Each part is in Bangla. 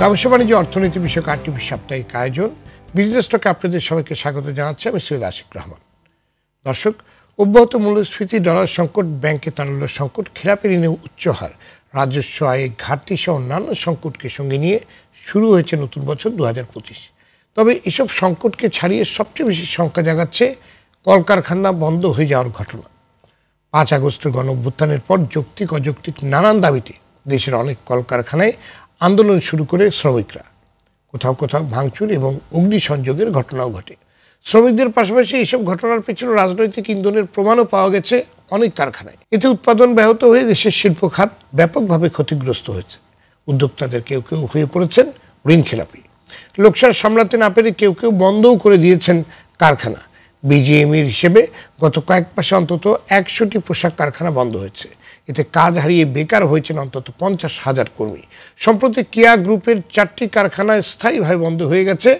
ব্যবসা বাণিজ্য অর্থনীতি বিষয়ক আরটিভি সাপ্তাহিক আয়োজন বিজনেস টকে আপনাদের সবাইকে স্বাগত জানাচ্ছি আমি সৈয়দ আশিক রহমান। দর্শক, অব্যাহত মূল্যস্ফীতি, ডলার সংকট, ব্যাংকে তারল্য সংকট, খেলাপি ঋণে উচ্চ হার, রাজস্ব আয়ে ঘাটতি সহ অন্যান্য সংকটকে সঙ্গে নিয়ে শুরু হয়েছে নতুন বছর 2025। তবে এসব সংকটকে ছাড়িয়ে সবচেয়ে বেশি শঙ্কা জাগাচ্ছে কলকারখানা বন্ধ হয়ে যাওয়ার ঘটনা। 5 আগস্টের গণঅভ্যুত্থানের পর যৌক্তিক অযৌক্তিক নানান দাবিতে দেশের অনেক কলকারখানায় আন্দোলন শুরু করে শ্রমিকরা। কোথাও কোথাও ভাঙচুর এবং অগ্নিসংযোগের ঘটনাও ঘটে। শ্রমিকদের পাশাপাশি এইসব ঘটনার পেছনে রাজনৈতিক ইন্ধনের প্রমাণও পাওয়া গেছে অনেক কারখানায়। এতে উৎপাদন ব্যাহত হয়ে দেশের শিল্প খাত ব্যাপকভাবে ক্ষতিগ্রস্ত হয়েছে। উদ্যোক্তাদের কেউ কেউ হয়ে পড়েছেন ঋণ খেলাপি। লোকসান সামলাতে না পেরে কেউ কেউ বন্ধও করে দিয়েছেন কারখানা। বিজিএমইর হিসেবে গত কয়েক মাসে অন্তত 100টি পোশাক কারখানা বন্ধ হয়েছে। এতে কাজ হারিয়ে বেকার হয়েছেন অন্তত 50,000 কর্মী। সম্প্রতি কিয়া গ্রুপের 4টি কারখানা স্থায়ীভাবে বন্ধ হয়ে গেছে,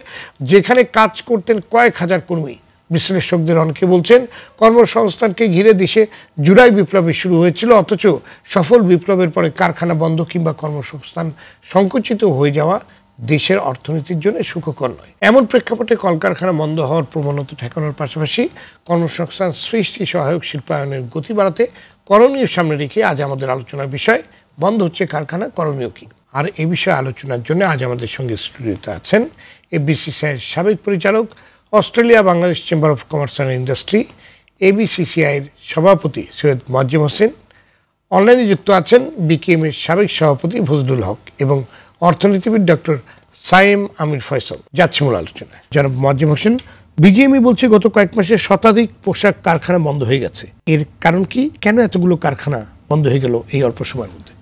যেখানে কাজ করতেন কয়েক হাজার কর্মী। বিশ্লেষকদের অনেকে বলছেন, কর্মসংস্থানকে ঘিরে দেশে জুলাই বিপ্লবে শুরু হয়েছিল, অথচ সফল বিপ্লবের পরে কারখানা বন্ধ কিংবা কর্মসংস্থান সংকুচিত হয়ে যাওয়া দেশের অর্থনীতির জন্য সুখকর নয়। এমন প্রেক্ষাপটে কলকারখানা বন্ধ হওয়ার প্রবণতা ঠেকানোর পাশাপাশি কর্মসংস্থান সৃষ্টি সহায়ক শিল্পায়নের গতি বাড়াতে করণীয় সামনে রেখে আজ আমাদের আলোচনার বিষয় বন্ধ হচ্ছে কারখানা, করণীয় কি। আর এ বিষয়ে আলোচনার জন্য আজ আমাদের সঙ্গে স্টুডিওতে আছেন এফবিসিসিআইয়ের সাবেক পরিচালক, Australia Bangladesh chamber of commerce and industry এবিসিসিআইয়ের সভাপতি সৈয়দ মোয়াজ্জেম হোসেন। অনলাইনে যুক্ত আছেন বিকেএমের সাবেক সভাপতি ফজলুল হক এবং অর্থনীতিবিদ ডক্টর সাইম আমির ফয়সাল। যাচ্ছে মূল আলোচনায়। জনাব মোয়াজ্জেম হোসেন, বিজিএমই বলছে গত কয়েক মাসে শতাধিক পোশাক কারখানা বন্ধ হয়ে গেছে। এর কারণ কি? কেন এতগুলো কারখানা বন্ধ হয়ে গেল এই অল্প সময়ের মধ্যে?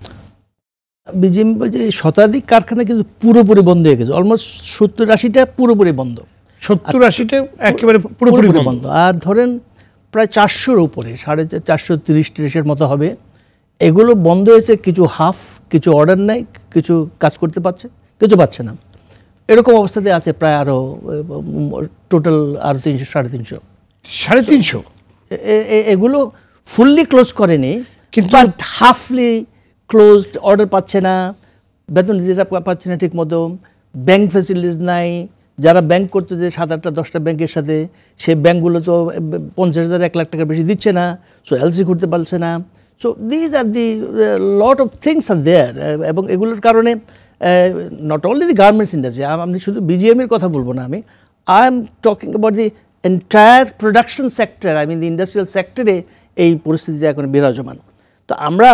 বিজিএমই বলছে শতাধিক কারখানা কিন্তু পুরোপুরি বন্ধ হয়ে গেছে। অলমোস্ট 70-80টা পুরোপুরি বন্ধ। 70-80টা একেবারে পুরোপুরি বন্ধ। আর ধরেন প্রায় 400-র উপরে, 430-30-এর মতো হবে। এগুলো বন্ধ হয়েছে, কিছু হাফ, কিছু অর্ডার নেই, কিছু কাজ করতে পারছে, কিছু পাচ্ছে না। এরকম অবস্থাতে আছে প্রায় আরও টোটাল আরও 300-350 এগুলো ফুললি ক্লোজ করেনি, কিন্তু হাফলি ক্লোজড। অর্ডার পাচ্ছে না, বেতন দিতে পাচ্ছে না ঠিক মতো, ব্যাংক ফ্যাসিলিটিস নাই। যারা ব্যাংক করতে যে 7-8-10টা ব্যাংকের সাথে, সেই ব্যাংকগুলো তো 50,000-1 লাখ টাকার বেশি দিচ্ছে না, সো এলসি করতে পারছে না। So these are the lot of things are there. এবং এগুলোর কারণে not only the garments industry, আমি শুধু বিজিএমের কথা বলবো না, I am talking about the entire production sector, the industrial সেক্টরে এই পরিস্থিতিটা এখন বিরাজমান। তো আমরা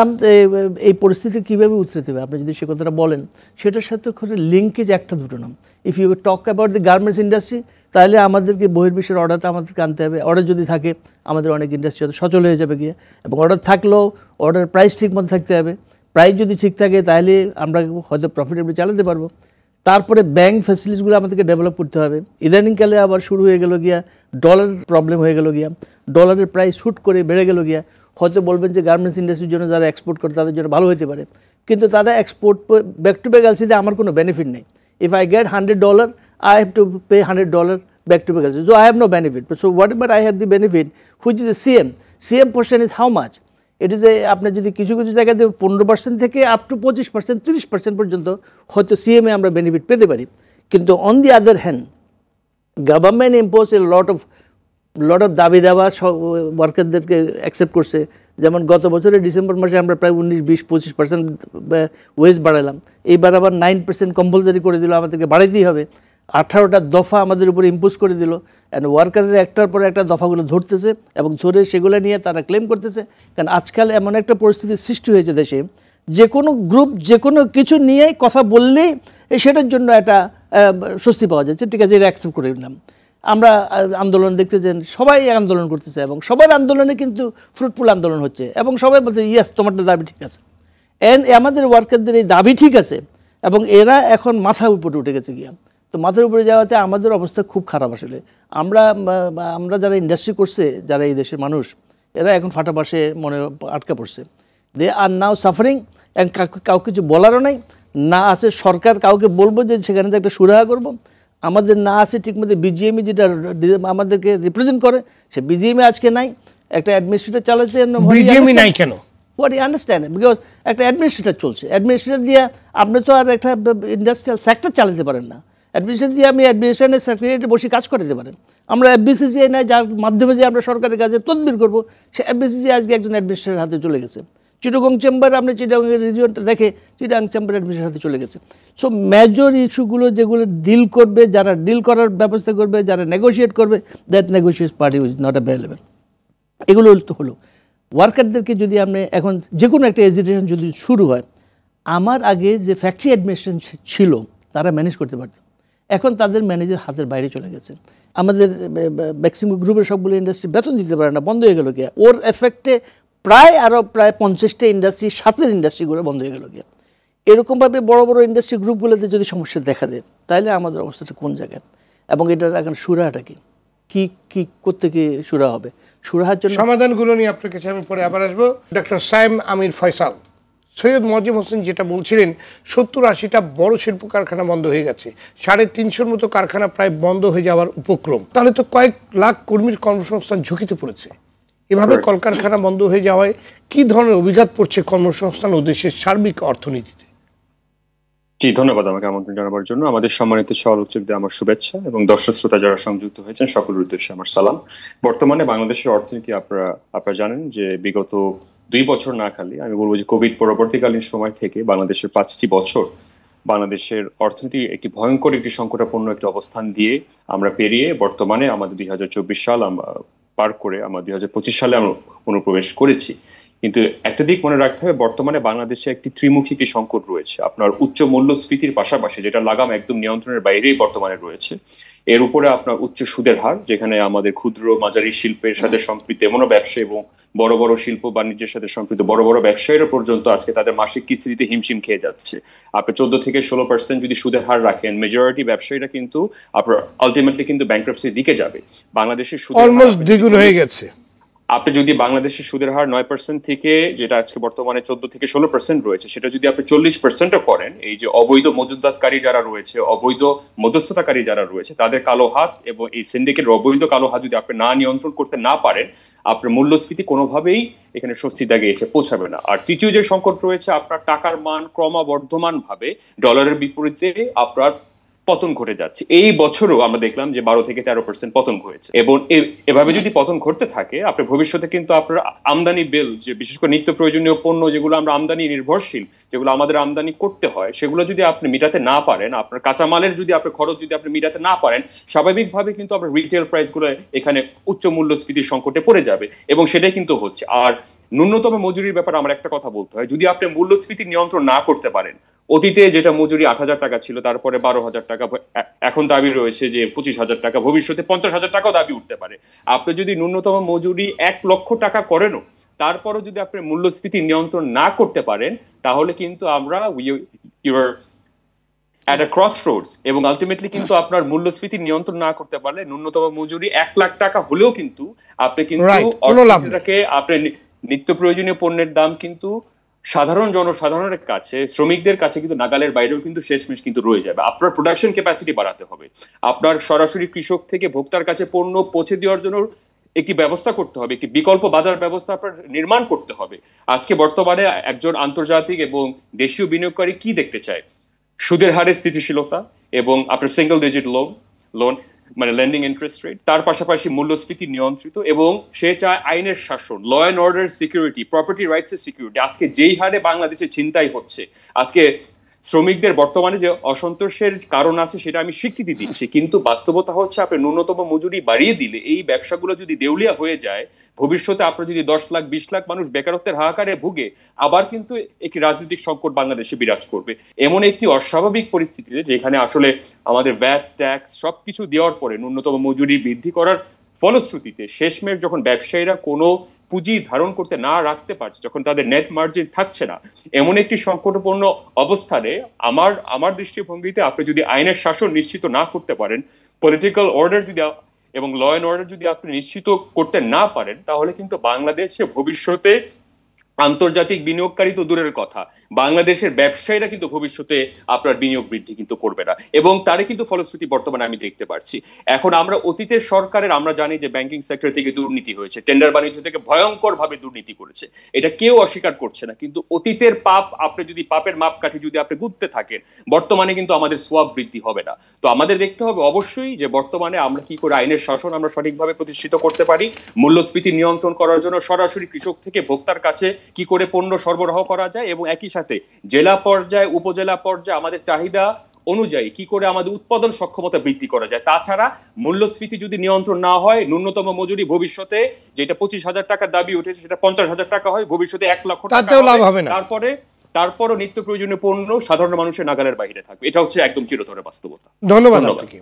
এই পরিস্থিতি কীভাবে উতরাতে হবে, আপনি যদি সে কথাটা বলেন, সেটার সাথে লিঙ্কেজ একটা দুটো নাম। If you talk about the garments industry, তাহলে আমাদেরকে বহির্বিশ্বের অর্ডারটা আমাদেরকে আনতে হবে। অর্ডার যদি থাকে, আমাদের অনেক ইন্ডাস্ট্রি হয়তো সচল হয়ে যাবে গিয়ে। এবং অর্ডার থাকলেও অর্ডার প্রাইস ঠিক মতো থাকতে হবে। প্রাইস যদি ঠিক থাকে, তাহলে আমরা হয়তো প্রফিটেবলি চালাতে পারবো। তারপরে ব্যাংক ফ্যাসিলিটিসগুলো আমাদেরকে ডেভেলপ করতে হবে। ইদানিংকালে আবার শুরু হয়ে গেল গিয়া ডলার প্রবলেম হয়ে গেল গিয়া, ডলারের প্রাইস হুট করে বেড়ে গেল গিয়া। হয়তো বলবেন যে গার্মেন্টস ইন্ডাস্ট্রির জন্য যারা এক্সপোর্ট করে তাদের জন্য ভালো হতে পারে, কিন্তু তাদের এক্সপোর্ট ব্যাক টু ব্যাক এলসিতে আমার কোনো বেনিফিট নেই। If I get $100, I have to pay $100 back to back LC. So I have no benefit. So whatever I have the benefit, which is a CM portion is how much? It is আপনার যদি কিছু কিছু জায়গাতে 15% থেকে আপ টু 25%, 30% পর্যন্ত হয়তো সিএমএ আমরা বেনিফিট পেতে পারি। কিন্তু on the other hand government impose A lot of দাবি দাবা ওয়ার্কারদেরকে অ্যাকসেপ্ট করছে। যেমন গত বছরের ডিসেম্বর মাসে আমরা প্রায় 19-20-25% ওয়েজ বাড়ালাম। এইবার আবার 9% কম্পালসারি করে দিল, আমাদেরকে বাড়াইতেই হবে। 18টা দফা আমাদের উপরে ইম্পোজ করে দিল। অ্যান্ড ওয়ার্কারের একটার পর একটা দফাগুলো ধরতেছে এবং ধরে সেগুলো নিয়ে তারা ক্লেম করতেছে। কারণ আজকাল এমন একটা পরিস্থিতির সৃষ্টি হয়েছে দেশে, যে কোনো গ্রুপ যে কোনো কিছু নিয়েই কথা বললেই সেটার জন্য একটা স্বস্তি পাওয়া যাচ্ছে। ঠিক আছে, এটা অ্যাকসেপ্ট করে নিলাম। আমরা আন্দোলন দেখতে যান, সবাই আন্দোলন করতেছে এবং সবার আন্দোলনে কিন্তু ফ্রুটফুল আন্দোলন হচ্ছে এবং সবাই বলছে ইয়েস, তোমারটা দাবি ঠিক আছে। আমাদের ওয়ার্কারদের এই দাবি ঠিক আছে এবং এরা এখন মাথার উপরে উঠে গেছে গিয়া। তো মাথার উপরে যাওয়াতে আমাদের অবস্থা খুব খারাপ। আসলে আমরা যারা ইন্ডাস্ট্রি করছে, যারা এই দেশের মানুষ, এরা এখন ফাটা পাশে মনে আটকা পড়ছে। দে আর নাও সাফারিং। কাউকে কিছু বলারও নাই, না আছে সরকার কাউকে বলবো যে সেখানে একটা সুরাহা করবো। আমাদের না আছে ঠিকমতো বিজিএমই যেটা আমাদেরকে রিপ্রেজেন্ট করে, সে বিজিএমই আজকে নাই। একটা অ্যাডমিনিস্ট্রেটর চালাচ্ছে। বিজিএমই নাই কেন? হোয়াট ইউ আন্ডারস্ট্যান্ড, বিকজ একটা অ্যাডমিনিস্ট্রেটর চলছে, অ্যাডমিনিস্ট্রেটর দিয়ে আপনি তো আর একটা ইন্ডাস্ট্রিয়াল সেক্টর চালাতে পারেন না। অ্যাডমিনিস্ট্রেটর দিয়ে আমি অ্যাডমিনিস্ট্রেশনের সেক্রেটারি বসে কাজ করতে পারেন। আমরা এফবিসিসিআই নাই, যার মাধ্যমে যে আমরা সরকারের কাজে তদবির করবো, সে এফবিসিসিআই আজকে একজন অ্যাডমিনিস্ট্রেটরের হাতে চলে গেছে। চিটাগং চেম্বার, আপনি চিটাগংয়ের রিজিয়নটা দেখে চিটাগং চেম্বার অ্যাডমিনিস্ট্রেটরের হাতে চলে গেছে। সো মেজর ইস্যুগুলো যেগুলো ডিল করবে, যারা ডিল করার ব্যবস্থা করবে, যারা নেগোশিয়েট করবে, that negotiate party is not available. এগুলো তো হলো। ওয়ার্কারদেরকে যদি আপনি এখন যে কোনো একটা এজিটেশন যদি শুরু হয়, আমার আগে যে ফ্যাক্টরি অ্যাডমিনিস্ট্রেশন ছিল তারা ম্যানেজ করতে পারত, এখন তাদের ম্যানেজের হাতের বাইরে চলে গেছে। আমাদের ম্যাক্সিমাম গ্রুপের সবগুলো ইন্ডাস্ট্রি বেতন দিতে পারে না, বন্ধ হয়ে গেল গিয়া। ওর এফেক্টে প্রায় 50টা ইন্ডাস্ট্রি, সাথের ইন্ডাস্ট্রিগুলো বন্ধ হয়ে গেল গিয়া। এরকমভাবে বড় বড় ইন্ডাস্ট্রি গ্রুপগুলোতে যদি সমস্যা দেখা দেয়, তাহলে আমাদের অবস্থাটা কোন জায়গায়, এবং এটার এখন সুরাহাটা কি কি করতে কি সুরা হবে, সুরাহার জন্য সমাধানগুলো নিয়ে আপনার কাছে আমি পরে আবার আসবো। ডক্টর সাইম আমির ফয়সাল, সৈয়দ মজিম হোসেন যেটা বলছিলেন 70-80টা বড় শিল্প কারখানা বন্ধ হয়ে গেছে, 350-র মতো কারখানা প্রায় বন্ধ হয়ে যাওয়ার উপক্রম, তাহলে তো কয়েক লাখ কর্মীর কর্মসংস্থান ঝুঁকিতে পড়েছে। এভাবে কলকারখানা বন্ধ হয়ে যাওয়ায় কি ধরনের অভিঘাত পড়ছে কর্মসংস্থান ও দেশের সার্বিক অর্থনীতিতে? জি, ধন্যবাদ আমাকে আমন্ত্রণ জানাবার জন্য। আমাদের সম্মানিত সহযোগীদের আমার শুভেচ্ছা, এবং দর্শক শ্রোতা যারা সংযুক্ত হয়েছেন সকলের উদ্দেশ্যে আমার সালাম। বর্তমানে বাংলাদেশের অর্থনীতি আপনারা জানেন যে বিগত 2 বছর না খালি আমি বলবো যে কোভিড পরবর্তীকালীন সময় থেকে বাংলাদেশের 5টি বছর বাংলাদেশের অর্থনীতি একটি ভয়ঙ্কর একটি সংকটাপন্ন একটি অবস্থান দিয়ে আমরা পেরিয়ে বর্তমানে আমাদের 2024 সাল পার করে আমরা 2025 সালে আমরা অনুপ্রবেশ করেছি। কিন্তু একটা দিক মনে রাখতে হবে, বর্তমানে বাংলাদেশে একটি ত্রিমুখী একটি সংকট রয়েছে। আপনার উচ্চ মূল্যস্ফীতির পাশাপাশি, যেটা লাগাম একদম নিয়ন্ত্রণের বাইরেই বর্তমানে রয়েছে, এর উপরে আপনার উচ্চ সুদের হার, যেখানে আমাদের ক্ষুদ্র মাঝারি শিল্পের সাথে সম্পৃক্ত এমনও ব্যবসা এবং বড় বড় শিল্প বাণিজ্যের সাথে সম্পৃক্ত বড় বড় ব্যবসায়ীরা পর্যন্ত আজকে তাদের মাসিক কিস্তি দিতে হিমশিম খেয়ে যাচ্ছে। আপনি 14-16% যদি সুদের হার রাখেন, মেজরিটি ব্যবসায়ীরা কিন্তু আপনার আলটিমেটলি কিন্তু ব্যাংক্রাপসির দিকে যাবে। বাংলাদেশের সুদের অলমোস্ট দ্বিগুণ হয়ে গেছে। আপনি যদি বাংলাদেশের সুদের হার 9% থেকে, যেটা আজকে বর্তমানে 14-16% রয়েছে, সেটা যদি আপনি 40%ও করেন, এই যে অবৈধ মজুতদারকারী যারা রয়েছে, অবৈধ মধ্যস্থতাকারী যারা রয়েছে, তাদের কালো হাত এবং এই সিন্ডিকেটের অবৈধ কালো হাত যদি আপনি না নিয়ন্ত্রণ করতে না পারেন, আপনার মূল্যস্ফীতি কোনোভাবেই এখানে স্বস্তির দাগে এসে পৌঁছাবে না। আর তৃতীয় যে সংকট রয়েছে, আপনার টাকার মান ক্রমবর্ধমান ভাবে ডলারের বিপরীতে আপনার পতন ঘটে যাচ্ছে। এই বছরও আমরা দেখলাম যে 12-13% পতন হয়েছে, এবং এভাবে যদি পতন ঘটতে থাকে, আপনার ভবিষ্যতে কিন্তু আপনার আমদানি বিল, যে বিশেষ করে নিত্য প্রয়োজনীয় পণ্য যেগুলো আমরা আমদানি নির্ভরশীল, যেগুলো আমাদের আমদানি করতে হয়, সেগুলো যদি আপনি মিটাতে না পারেন, আপনার কাঁচামালের যদি আপনার খরচ যদি আপনি মিটাতে না পারেন, স্বাভাবিকভাবে কিন্তু আপনার রিটেল প্রাইস গুলো এখানে উচ্চ মূল্যস্ফীতির সংকটে পড়ে যাবে, এবং সেটাই কিন্তু হচ্ছে। আর ন্যূনতম মজুরির ব্যাপারে আমার একটা কথা বলতে হয়, যদি আপনি মূল্যস্ফীতি নিয়ন্ত্রণ না করতে পারেন, অতীতে যেটা মজুরি 8,000 টাকা ছিল, তারপরে 12,000 টাকা, এখন দাবি রয়েছে যে 25,000 টাকা, ভবিষ্যতে 50,000 টাকাও দাবি উঠতে পারে। আপনি যদি ন্যূনতম মজুরি 1 লক্ষ টাকা করেনও, তারপরও যদি আপনি মূল্যস্ফীতি নিয়ন্ত্রণ না করতে পারেন, তাহলে কিন্তু আমরা ইউর at a crossroads, এবং আলটিমেটলি কিন্তু আপনার মূল্যস্ফীতি নিয়ন্ত্রণ না করতে পারলে ন্যূনতম মজুরি 1 লাখ টাকা হলেও কিন্তু আপনি কিন্তু অর্থনীতিটাকে, আপনার নিত্য প্রয়োজনীয় পণ্যের দাম কিন্তু সাধারণ জনসাধারণের কাছে, শ্রমিকদের কাছে কিন্তু নাগালের বাইরেও কিন্তু শেষমেশ কিন্তু রয়ে যাবে। আপনার প্রোডাকশন ক্যাপাসিটি বাড়াতে হবে, আপনার সরাসরি কৃষক থেকে ভোক্তার কাছে পণ্য পৌঁছে দেওয়ার জন্য একটি ব্যবস্থা করতে হবে, একটি বিকল্প বাজার ব্যবস্থা আপনার নির্মাণ করতে হবে। আজকে বর্তমানে একজন আন্তর্জাতিক এবং দেশীয় বিনিয়োগকারী কি দেখতে চায়? সুদের হারের স্থিতিশীলতা এবং আপনার সিঙ্গেল ডিজিট লোন মানে লেন্ডিং ইন্টারেস্ট রেট, তার পাশাপাশি মূল্যস্ফীতি নিয়ন্ত্রিত, এবং সে চায় আইনের শাসন, law and order security, property rights এর সিকিউরিটি। আজকে যেই হারে বাংলাদেশে ছিনতাই হচ্ছে, আজকে শ্রমিকদের বর্তমানে যে অসন্তোষের কারণ আছে সেটা আমি স্বীকৃতি দিচ্ছি, কিন্তু বাস্তবতা হচ্ছে আপনি ন্যূনতম মজুরি বাড়িয়ে দিলে এই ব্যবসাগুলো যদি দেউলিয়া হয়ে যায়, ভবিষ্যতে আপনার যদি 10 লাখ 20 লাখ মানুষ বেকারত্বের হাহাকারে ভুগে, আবার কিন্তু একটি রাজনৈতিক সংকট বাংলাদেশে বিরাজ করবে। এমন একটি অস্বাভাবিক পরিস্থিতিতে, যেখানে আসলে আমাদের ভ্যাট ট্যাক্স সবকিছু দেওয়ার পরে ন্যূনতম মজুরি বৃদ্ধি করার ফলশ্রুতিতে শেষমেশ যখন ব্যবসায়ীরা কোনো পুঁজি ধারণ করতে না রাখতে পারছে, যখন তাদের নেট মার্জিন থাকছে না, এমন একটি সংকটপূর্ণ অবস্থানে আমার দৃষ্টিভঙ্গিতে আপনি যদি আইনের শাসন নিশ্চিত না করতে পারেন, পলিটিক্যাল অর্ডার যদি এবং ল অ্যান্ড অর্ডার যদি আপনি নিশ্চিত করতে না পারেন, তাহলে কিন্তু বাংলাদেশে ভবিষ্যতে আন্তর্জাতিক বিনিয়োগকারী তো দূরের কথা, বাংলাদেশের ব্যবসায়ীরা কিন্তু ভবিষ্যতে আপনার বিনিয়োগ বৃদ্ধি কিন্তু করবে না, এবং তারই কিন্তু ফলশ্রুতি বর্তমানে আমি দেখতে পাচ্ছি। এখন আমরা অতীতের সরকারের আমরা জানি যে ব্যাংকিং সেক্টর থেকে দুর্নীতি হয়েছে, টেন্ডার বাণিজ্য থেকে ভয়ঙ্কর ভাবে দুর্নীতি করেছে, এটা কেউ অস্বীকার করছে না। কিন্তু অতীতের পাপ আপনি যদি পাপের মাপকাঠি যদি আপনি গুনতে থাকেন, বর্তমানে কিন্তু আমাদের সোয়াব বৃদ্ধি হবে না। তো আমাদের দেখতে হবে অবশ্যই যে বর্তমানে আমরা কি করে আইনের শাসন আমরা সঠিকভাবে প্রতিষ্ঠিত করতে পারি, মূল্যস্ফীতি নিয়ন্ত্রণ করার জন্য সরাসরি কৃষক থেকে ভোক্তার কাছে কি করে পণ্য সরবরাহ করা যায়, এবং একই সাথে জেলা পর্যায়ে উপজেলা পর্যায়ে আমাদের চাহিদা অনুযায়ী কি করে আমাদের উৎপাদন সক্ষমতা বৃদ্ধি করা যায়। তাছাড়া মূল্যস্ফীতি যদি নিয়ন্ত্রণ না হয়, ন্যূনতম মজুরি ভবিষ্যতে যেটা 25,000 টাকার দাবি উঠেছে সেটা 50,000 টাকা হয়, ভবিষ্যতে 1 লক্ষ টাকা লাভ হবে না। তারপরও নিত্য প্রয়োজনীয় পণ্য সাধারণ মানুষের নাগালের বাইরে থাকবে। এটা হচ্ছে একদম চিরতরে বাস্তবতা। ধন্যবাদ আপনাকে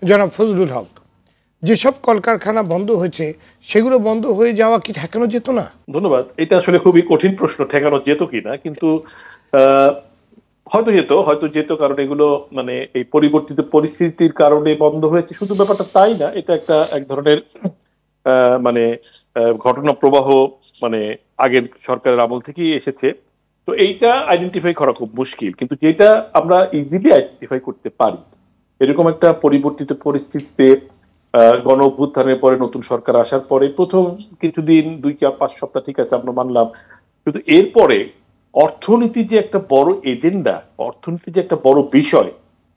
জনাব ফজলুল হক। যেসব কলকারখানা বন্ধ হয়েছে সেগুলো বন্ধ হয়ে যাওয়া কি ঠেকানো যেত না? ধন্যবাদ। এটা আসলে খুবই কঠিন প্রশ্ন, ঠেকানো যেত কিনা, কিন্তু হয়তো যেত, কারণ এগুলো মানে এই পরিবর্তিত পরিস্থিতির কারণে বন্ধ হয়েছে শুধু ব্যাপারটা তাই না, এটা এক ধরনের মানে ঘটনা প্রবাহ মানে আগের সরকারের আমল থেকেই এসেছে। তো এইটা আইডেন্টিফাই করা খুব মুশকিল, কিন্তু যেটা আমরা ইজিলি আইডেন্টিফাই করতে পারি, এরকম একটা পরিবর্তিত পরিস্থিতিতে গণ অভ্যুত্থানের পরে নতুন সরকার আসার পরে প্রথম কিছুদিন 2-5 সপ্তাহ ঠিক আছে আমরা মানলাম, কিন্তু এরপরে অর্থনীতি যে একটা বড় এজেন্ডা, অর্থনীতি যে একটা বড় বিষয়,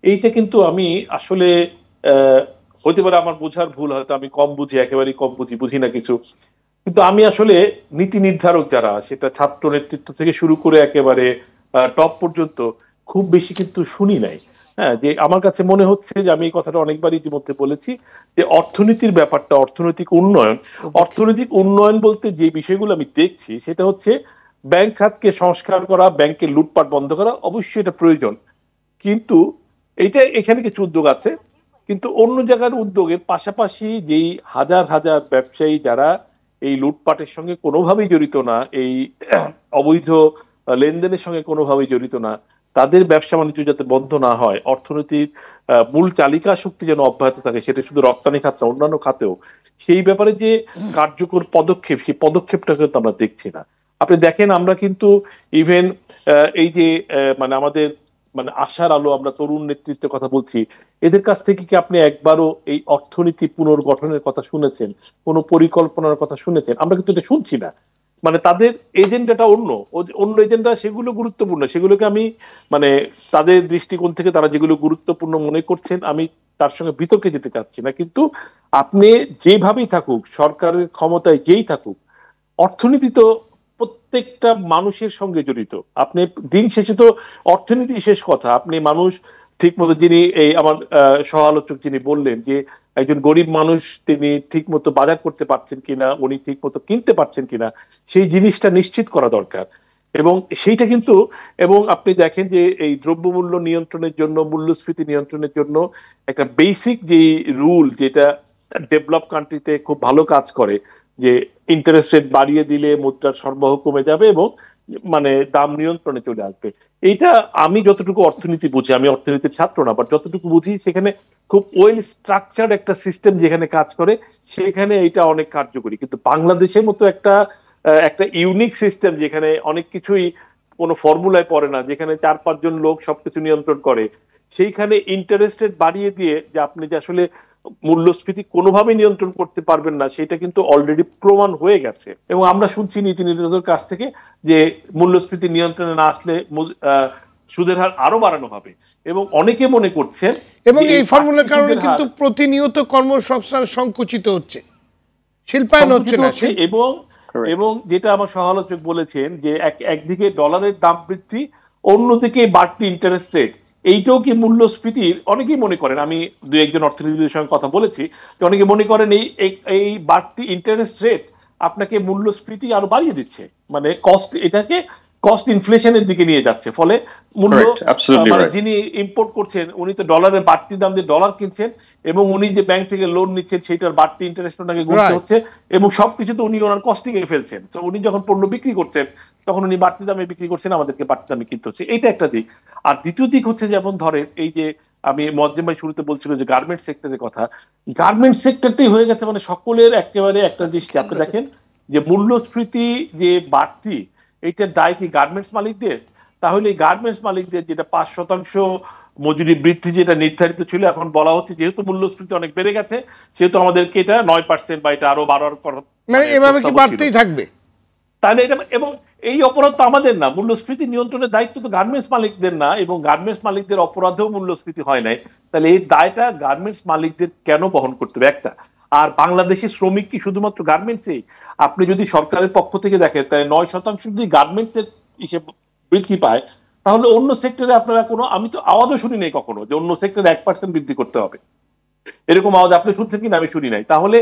এইটা কিন্তু আমি আসলে হতে পারে আমার বোঝার ভুল, হয়তো আমি কম বুঝি, একেবারেই কম বুঝি না কিছু, কিন্তু আমি আসলে নীতি নির্ধারক যারা, সেটা ছাত্র নেতৃত্ব থেকে শুরু করে একেবারে টপ পর্যন্ত খুব বেশি কিন্তু শুনি নাই। হ্যাঁ, যে আমার কাছে মনে হচ্ছে যে আমি এই কথাটা অনেকবার ইতিমধ্যে বলেছি যে অর্থনীতির ব্যাপারটা, অর্থনৈতিক উন্নয়ন বলতে যে বিষয়গুলো আমি দেখছি সেটা হচ্ছে ব্যাংক খাতকে সংস্কার করা, ব্যাংকের লুটপাট বন্ধ করা, অবশ্যই এটা প্রয়োজন, কিন্তু এখানে কিছু উদ্যোগ আছে, কিন্তু অন্য জায়গার উদ্যোগের পাশাপাশি যেই হাজার হাজার ব্যবসায়ী যারা এই লুটপাটের সঙ্গে কোনোভাবেই জড়িত না, এই অবৈধ লেনদেনের সঙ্গে কোনোভাবেই জড়িত না, তাদের ব্যবসা বাণিজ্য যাতে বন্ধ না হয়, অর্থনীতির মূল চালিকা শক্তি যেন অব্যাহত থাকে, সেটা শুধু রপ্তানি খাত না, অন্যান্য খাতেও, সেই ব্যাপারে যে কার্যকর পদক্ষেপ, সেই পদক্ষেপটা কিন্তু আমরা দেখছি না। আপনি দেখেন আমরা কিন্তু ইভেন এই যে মানে আমাদের মানে আশার আলো, আমরা তরুণ নেতৃত্বের কথা বলছি, এদের কাছ থেকে কি আপনি একবারও এই অর্থনীতি পুনর্গঠনের কথা শুনেছেন, কোনো পরিকল্পনার কথা শুনেছেন? আমরা কিন্তু এটা শুনছি না। মানে তাদের এজেন্ডাটা অন্য এজেন্ডা, সেগুলো গুরুত্বপূর্ণ, সেগুলোকে আমি মানে তাদের দৃষ্টিকোণ থেকে তারা যেগুলো গুরুত্বপূর্ণ মনে করছেন আমি তার সঙ্গে বিতর্কে যেতে চাচ্ছি না, কিন্তু আপনি যেভাবেই থাকুক, সরকারের ক্ষমতায় যেই থাকুক, অর্থনীতি তো প্রত্যেকটা মানুষের সঙ্গে জড়িত। আপনি দিন শেষে তো অর্থনীতি শেষ কথা, আপনি মানুষ ঠিক মতো, যিনি এই আমার সহ আলোচক যিনি বললেন যে একজন গরিব মানুষ তিনি ঠিক মতো বাজার করতে পারছেন কিনা, উনি ঠিক মতো কিনতে পারছেন কিনা, সেই জিনিসটা নিশ্চিত করা দরকার। এবং সেইটা কিন্তু, এবং আপনি দেখেন যে এই দ্রব্যমূল্য নিয়ন্ত্রণের জন্য, মূল্যস্ফীতি নিয়ন্ত্রণের জন্য একটা বেসিক যে রুল, যেটা ডেভেলপ কান্ট্রিতে খুব ভালো কাজ করে, যে ইন্টারেস্ট রেট বাড়িয়ে দিলে মুদ্রার সরবরাহ কমে যাবে এবং মানে দাম নিয়ন্ত্রণে চলে আসবে। এইটা আমি যতটুকু অর্থনীতি বুঝি, আমি অর্থনীতির ছাত্র না, বাট যতটুকু বুঝি সেখানে খুব ওয়েল স্ট্রাকচার্ড একটা সিস্টেম যেখানে কাজ করে, সেখানে এটা অনেক কার্যকরী। কিন্তু বাংলাদেশের মতো একটা ইউনিক সিস্টেম, যেখানে অনেক কিছুই কোনো ফর্মুলায় পড়ে না, যেখানে 4-5 জন লোক সবকিছু নিয়ন্ত্রণ করে, সেইখানে ইন্টারেস্ট রেট বাড়িয়ে দিয়ে যে আপনি যে আসলে মূল্যস্ফীতি কোনোভাবেই নিয়ন্ত্রণ করতে পারবেন না, সেটা কিন্তু অলরেডি প্রমাণ হয়ে গেছে। এবং আমরা শুনছি নীতি নির্ধারকের কাছ থেকে যে মূল্যস্ফীতি নিয়ন্ত্রণে না আসলে সুদের হার আরো বাড়ানো হবে, এবং অনেকে মনে করছেন, এবং এই ফর্মুলার কারণে কিন্তু প্রতিনিয়ত কর্মসংস্থান সংকুচিত হচ্ছে, শিল্পায়ন হচ্ছে না। এবং যেটা আমার সহালোচক বলেছেন যে একদিকে ডলারের দাম বৃদ্ধি, অন্যদিকে বাড়তি ইন্টারেস্ট রেট, এইটাও কি মূল্যস্ফীতির, অনেকেই মনে করেন, আমি 2-1 জন অর্থনীতিবিদের সঙ্গে কথা বলেছি, অনেকে মনে করেন এই বাড়তি ইন্টারেস্ট রেট আপনাকে মূল্যস্ফীতি আরো বাড়িয়ে দিচ্ছে, মানে এটাকে কস্ট ইনফ্লেশনের দিকে নিয়ে যাচ্ছে। ফলে মূল্য, মানে যিনি ইম্পোর্ট করছেন উনি তো ডলারের বাড়তি দাম দিয়ে ডলার কিনছেন, এবং উনি যে ব্যাংক থেকে লোন নিচ্ছেন সেটার বাড়তি ইন্টারেস্ট ওনাকে গুনতে হচ্ছে, এবং সবকিছু তো উনি ওনার কস্টিং এ ফেলছেন। তো উনি যখন পণ্য বিক্রি করছেন তখন উনি বাড়তি দামে বিক্রি করছেন, আমাদেরকে বাড়তি দামে কিনতে হচ্ছে, এইটা একটা দিক। আর দ্বিতীয় দিক হচ্ছে, যেমন ধরেন এই যে আমি মজ্জেম ভাই শুরুতে বলছিল যে গার্মেন্ট সেক্টরের কথা, গার্মেন্ট সেক্টরটাই হয়ে গেছে মানে সকলের একেবারে একটা দৃষ্টি। আপনি দেখেন যে মূল্যস্ফীতি যে বাড়তি, এইটার দায় কি গার্মেন্টস মালিকদের? তাহলে এই গার্মেন্টস মালিকদের যেটা 5% মজুরি বৃদ্ধি যেটা নির্ধারিত ছিল, এখন বলা হচ্ছে যেহেতু মূল্যস্ফীতি অনেক বেড়ে গেছে সেহেতু আমাদেরকে এটা 9% বা এটা আরো বাড়ার মানে এভাবে কি বাড়তেই থাকবে তাহলে এটা, এবং এই অপরাধ তো আমাদের না, মূল্যস্ফীতি নিয়ন্ত্রণের দায়িত্ব তো গার্মেন্টস মালিকদের না, এবং গার্মেন্টস মালিকদের অপরাধেও মূল্যস্ফীতি হয় নাই, তাহলে এই দায়টা গার্মেন্টস মালিকদের কেন বহন করতে হবে একটা? আর বাংলাদেশের শ্রমিক কি শুধুমাত্র গার্মেন্টসে? আপনি যদি সরকারের পক্ষ থেকে দেখেন তাহলে 9% যদি গার্মেন্টস এর হিসেব বৃদ্ধি পায়, তাহলে অন্য সেক্টরে আপনারা কোনো, আমি তো আওয়াজও শুনি নাই কখনো যে অন্য সেক্টরে 1% বৃদ্ধি করতে হবে, এরকম আওয়াজ আপনি শুনছেন কিনা আমি শুনি নাই। তাহলে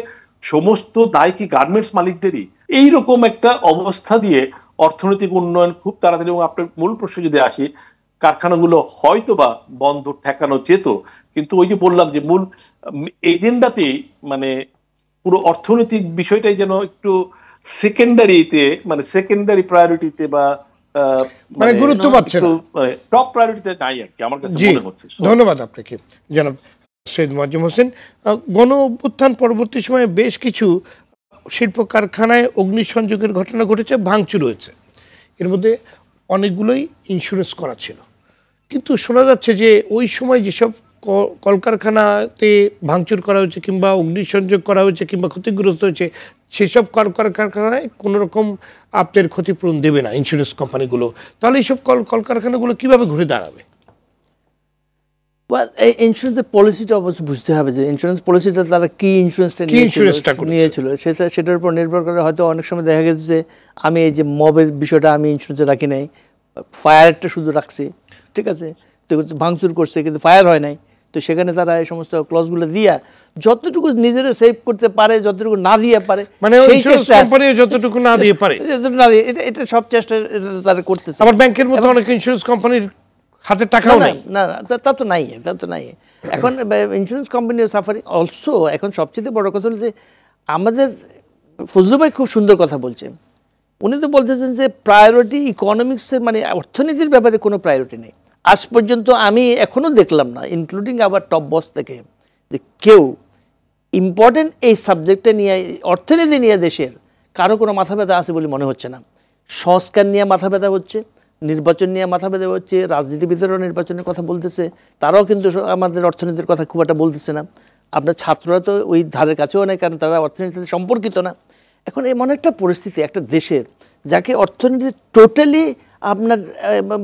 সমস্ত দায় কি গার্মেন্টস মালিকদেরই? এইরকম একটা অবস্থা দিয়ে অর্থনৈতিক উন্নয়ন খুব তাড়াতাড়ি, এবং আপনার মূল প্রশ্নে যদি আসি, কারখানাগুলো হয়তোবা বন্ধ ঠেকানো যেত, কিন্তু ওই যে বললাম যে মূল এজেন্ডাতেই মানে পুরো অর্থনৈতিক বিষয়টাই যেন একটু সেকেন্ডারিতে, মানে সেকেন্ডারি প্রায়োরিটিতে বা মানে গুরুত্ব পাচ্ছে না, টপ প্রায়োরিটিতে নাই আর কি, আমার কাছে মনে হচ্ছে। ধন্যবাদ আপনাকে জনাব সৈয়দ মোয়াজ্জেম হোসেন। গণ অভ্যুত্থান পরবর্তী সময়ে বেশ কিছু শিল্প কারখানায় অগ্নিসংযোগের ঘটনা ঘটেছে, ভাঙচুর হয়েছে, এর মধ্যে অনেকগুলোই ইন্স্যুরেন্স করা ছিল, কিন্তু শোনা যাচ্ছে যে ওই সময় যেসব কলকারখানাতে ভাঙচুর করা হয়েছে কিংবা অগ্নিসংযোগ করা হয়েছে কিংবা ক্ষতিগ্রস্ত হয়েছে, সেসব কলকারখানায় কোনো রকম আপনার ক্ষতিপূরণ দেবে না ইন্স্যুরেন্স কোম্পানিগুলো, তাহলে এইসব কলকারখানাগুলো কীভাবে ঘুরে দাঁড়াবে? এই ইন্স্যুরেন্সের পলিসিটা অবশ্য বুঝতে হবে যে ইন্স্যুরেন্স পলিসিটা তারা কি ইন্স্যুরেন্সটা নিয়েছিল সেটার উপর নির্ভর করে হয়তো অনেক সময় দেখা গেছে যে আমি এই যে মবের বিষয়টা আমি ইন্স্যুরেন্সে রাখি নাই, ফায়ারটা শুধু রাখছি, ঠিক আছে, তো ভাঙচুর করছে কিন্তু ফায়ার হয় নাই, তো সেখানে তারা এই সমস্ত ক্লজগুলো দিয়া যতটুকু নিজেরা সেভ করতে পারে, যতটুকু না দিয়ে পারে, মানে যতটুকু না দিয়ে পারে এটা সব চেষ্টা তারা করতেছে। আমার ব্যাংকের মতো অনেক ইন্স্যুরেন্স কোম্পানির হাতে টাকাও নাই, না তা তো নাই, এখন ইন্স্যুরেন্স কোম্পানির সাফারিং অলসো। এখন সবচেয়ে বড় কথা হলো যে আমাদের ফজলু ভাই খুব সুন্দর কথা বলছেন, উনি তো বলতেছেন যে প্রায়োরিটি ইকোনমিক্সের মানে অর্থনীতির ব্যাপারে কোনো প্রায়োরিটি নেই। আজ পর্যন্ত আমি এখনো দেখলাম না, ইনক্লুডিং আবার টপ বস থেকে, যে কেউ ইম্পর্টেন্ট এই সাবজেক্টটা নিয়ে, অর্থনীতি নিয়ে দেশের কারো কোনো মাথা ব্যথা আছে বলে মনে হচ্ছে না। সংস্কার নিয়ে মাথা ব্যথা হচ্ছে, নির্বাচন নিয়ে মাথা ব্যথা হচ্ছে, রাজনীতিবিদেরও নির্বাচনের কথা বলতেছে, তারাও কিন্তু আমাদের অর্থনীতির কথা খুব একটা বলতেছে না। আপনার ছাত্ররা তো ওই ধারের কাছেও নেই, কারণ তারা অর্থনীতির সাথে সম্পর্কিত না। এখন এমন একটা পরিস্থিতি একটা দেশের, যাকে অর্থনীতি টোটালি আপনার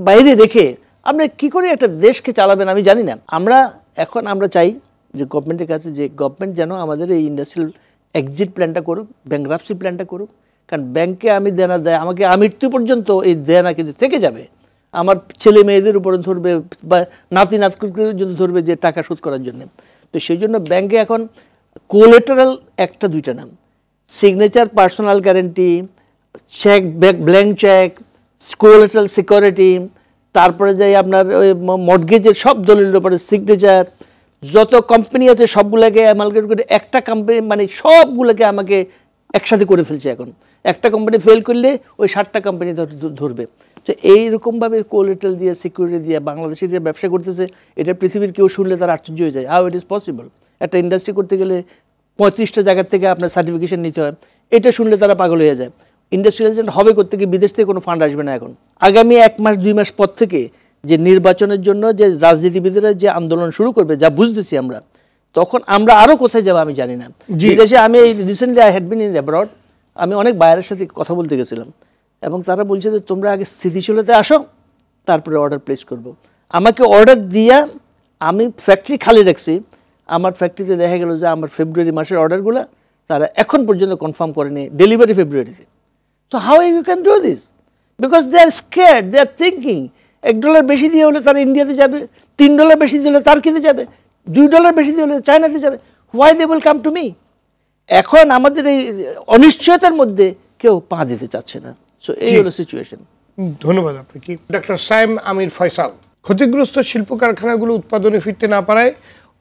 বাইরে রেখে আপনি কী করে একটা দেশকে চালাবেন আমি জানি না। আমরা চাই যে গভর্নমেন্টের কাছে, যে গভর্নমেন্ট যেন আমাদের এই ইন্ডাস্ট্রিয়াল এক্সিট প্ল্যানটা করুক, ব্যাংক্রাপসি প্ল্যানটা করুক, কারণ ব্যাংকে আমি দেনা দেয়, আমাকে আমৃত্যু পর্যন্ত এই দেনা কিন্তু থেকে যাবে, আমার ছেলে মেয়েদের উপরে ধরবে বা নাতি নাতকুকে যদি ধরবে যে টাকা শোধ করার জন্য। তো সেই জন্য ব্যাংকে এখন কোলেটারাল একটা দুইটা নাম, signature personal guarantee, cheque blank cheque, collateral security, তারপরে যাই আপনার ওই মর্টগেজের সব দলিলের উপরে সিগনেচার, যত কোম্পানি আছে সবগুলোকে অ্যামালগেট করে একটা কোম্পানি, মানে সবগুলোকে আমাকে একসাথে করে ফেলছে। এখন একটা কোম্পানি ফেল করলে ওই 60টা কোম্পানি ধরবে। তো এইরকমভাবে কোলেটারাল দিয়ে সিকিউরিটি দিয়ে বাংলাদেশে যে ব্যবসা করতেছে, এটা পৃথিবীর কেউ শুনলে তার আশ্চর্য হয়ে যায়, হাউ ইট ইজ পসিবল। একটা ইন্ডাস্ট্রি করতে গেলে 35টা জায়গার থেকে আপনার সার্টিফিকেশন নিতে হয়, এটা শুনলে তারা পাগল হয়ে যায়। ইন্ডাস্ট্রিয়াল এজেন্ট হবে করতে গিয়ে বিদেশ থেকে কোনো ফান্ড আসবে না। এখন আগামী 1 মাস 2 মাস পর থেকে যে নির্বাচনের জন্য যে রাজনীতিবিদরা যে আন্দোলন শুরু করবে, যা বুঝতেছি আমরা, তখন আমরা আরও কোথায় যাবো আমি জানি না। বিদেশে আমি এই recently I had been in abroad, আমি অনেক বায়ারের সাথে কথা বলতে গেছিলাম, এবং তারা বলছে যে তোমরা আগে স্থিতিশীলতায় আসো, তারপরে অর্ডার প্লেস করবো। আমাকে অর্ডার দিয়া আমি ফ্যাক্টরি খালি রাখছি, আমার ফ্যাক্টরিতে দেখা গেল যে আমার ফেব্রুয়ারি মাসের অর্ডারগুলো তারা এখন পর্যন্ত কনফার্ম করেনি, ডেলিভারি ফেব্রুয়ারিতে। তো how you can do this? Because they are scared, they are thinking $1 বেশি দিয়ে হলে তারা ইন্ডিয়াতে যাবে, $3 বেশি দিয়ে হলে টার্কিতে যাবে, $2 বেশি দিয়ে হলে চায়নাতে যাবে। Why they will come to me? এখন আমাদের এই অনিশ্চয়তার মধ্যে কেউ পা দিতে চাচ্ছে না। সো এই হলো সিচুয়েশন। ধন্যবাদ আপনাকে। ডক্টর সায়েম আমির ফয়সাল, ক্ষতিগ্রস্ত শিল্প কারখানাগুলো উৎপাদনে ফিরতে না পারায়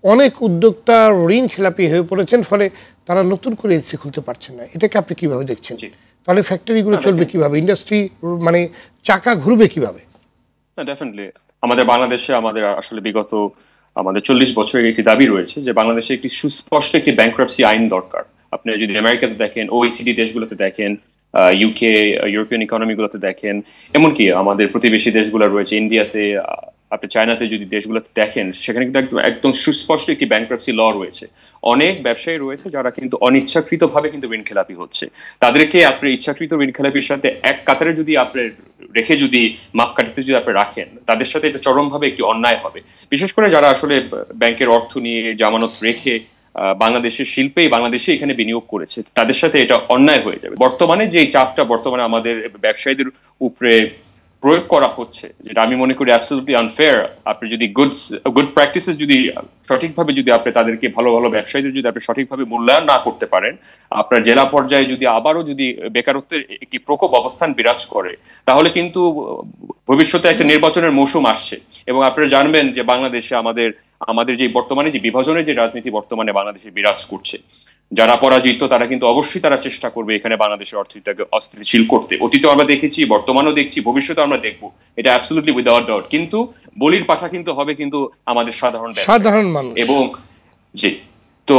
অনেক উদ্যোক্তা ঋণ খেলাপি হয়ে পড়েছেন, ফলে তারা নতুন করে এসি খুলতে পারছেন না। এটাকে আপনি কিভাবে দেখছেন? তাহলে ফ্যাক্টরিগুলো চলবে কিভাবে? ইন্ডাস্ট্রি মানে চাকা ঘুরবে কিভাবে? ডেফিনেটলি আমাদের বাংলাদেশে আসলে বিগত 40 বছরের একটি দাবি রয়েছে যে বাংলাদেশে একটি সুস্পষ্ট একটি ব্যাংক্রাপসি আইন দরকার। আপনি যদি আমেরিকাতে দেখেন, OECD দেশগুলোতে দেখেন, ইউকে, ইউরোপিয়ান ইকোনমিগুলোতে দেখেন, এমনকি আমাদের প্রতিবেশী দেশগুলো রয়েছে, ইন্ডিয়াতে, আপনি চায়নাতে যদি দেশগুলোতে দেখেন, সেখানে কিন্তু একদম সুস্পষ্ট একটি ব্যাংক্রাপসি ল রয়েছে। অনেক ব্যবসায়ী রয়েছে যারা কিন্তু অনিচ্ছাকৃতভাবে কিন্তু ঋণখেলাপি হচ্ছে। তাদেরকে আপনার ইচ্ছাকৃত ঋণখেলাপির সাথে এক কাতারে যদি আপনি রেখে যদি মাপকাঠিতে যদি আপনি রাখেন, তাদের সাথে এটা চরমভাবে একটি অন্যায় হবে। বিশেষ করে যারা আসলে ব্যাংকের অর্থ নিয়ে জামানত রেখে বাংলাদেশের শিল্পে, বাংলাদেশে এখানে বিনিয়োগ করেছে, তাদের সাথে এটা অন্যায় হয়ে যাবে। বর্তমানে যে চাপটা বর্তমানে আমাদের ব্যবসায়ীদের উপরে প্রয়োগ করা হচ্ছে, যেটা আমি মনে করি অ্যাবসলিউটলি আনফেয়ার। আপনি যদি গুড প্র্যাকটিসেস যদি সঠিকভাবে যদি আপনি তাদেরকে ভালো ভালো ব্যবসায়ীদের যদি আপনি সঠিকভাবে মূল্যায়ন না করতে পারেন, আপনার জেলা পর্যায়ে যদি আবারও যদি বেকারত্বের একটি প্রকোপ অবস্থান বিরাজ করে, তাহলে কিন্তু ভবিষ্যতে একটা নির্বাচনের মৌসুম আসছে। এবং আপনারা জানবেন যে বাংলাদেশে আমাদের যে বর্তমানে যে বিভাজনের যে রাজনীতি বর্তমানে বাংলাদেশে বিরাজ করছে, যারা পরাজিত তারা কিন্তু অবশ্যই তারা চেষ্টা করবে এখানে বাংলাদেশের অর্থনীতিটাকে অস্থিতিশীল করতে। অতীতে আমরা দেখেছি, বর্তমানেও দেখছি, ভবিষ্যতে আমরা দেখবো, এটা অ্যাবসলিউটলি উইদাউট ডাউট। কিন্তু বলির পাঠা কিন্তু হবে কিন্তু আমাদের সাধারণ মানুষ। এবং জি, তো